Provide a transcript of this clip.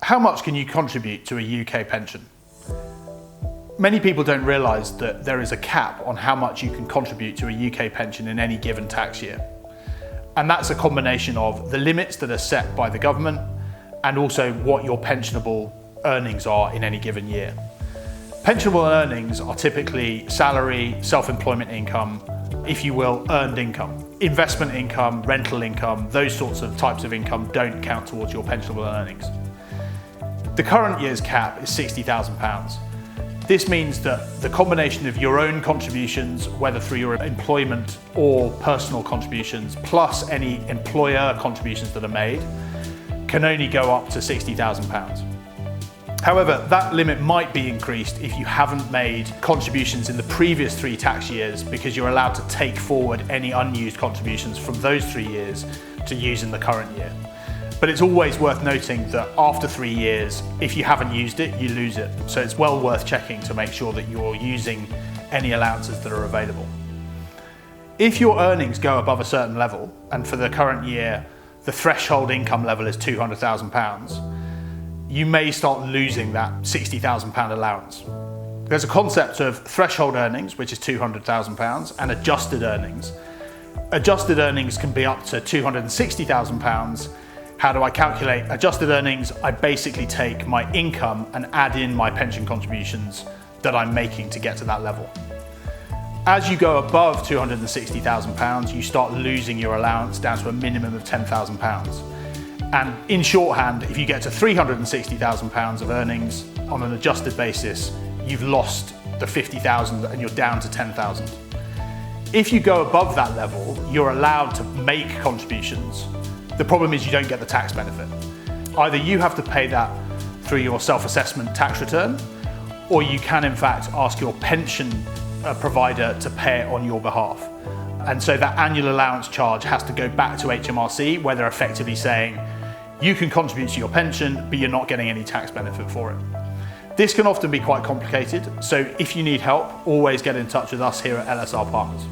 How much can you contribute to a UK pension? Many people don't realise that there is a cap on how much you can contribute to a UK pension in any given tax year. And that's a combination of the limits that are set by the government and also what your pensionable earnings are in any given year. Pensionable earnings are typically salary, self-employment income, if you will, earned income. Investment income, rental income, those sorts of types of income don't count towards your pensionable earnings. The current year's cap is £60,000. This means that the combination of your own contributions, whether through your employment or personal contributions, plus any employer contributions that are made, can only go up to £60,000. However, that limit might be increased if you haven't made contributions in the previous 3 tax years, because you're allowed to take forward any unused contributions from those 3 years to use in the current year. But it's always worth noting that after 3 years, if you haven't used it, you lose it. So it's well worth checking to make sure that you're using any allowances that are available. If your earnings go above a certain level, and for the current year, the threshold income level is £200,000, you may start losing that £60,000 allowance. There's a concept of threshold earnings, which is £200,000, and adjusted earnings. Adjusted earnings can be up to £260,000. How do I calculate adjusted earnings? I basically take my income and add in my pension contributions that I'm making to get to that level. As you go above £260,000, you start losing your allowance down to a minimum of £10,000. And in shorthand, if you get to £360,000 of earnings on an adjusted basis, you've lost the £50,000 and you're down to £10,000. If you go above that level, you're allowed to make contributions. The problem is you don't get the tax benefit. Either you have to pay that through your self-assessment tax return, or you can in fact ask your pension provider to pay it on your behalf. And so that annual allowance charge has to go back to HMRC, where they're effectively saying, you can contribute to your pension, but you're not getting any tax benefit for it. This can often be quite complicated, so if you need help, always get in touch with us here at LSR Partners.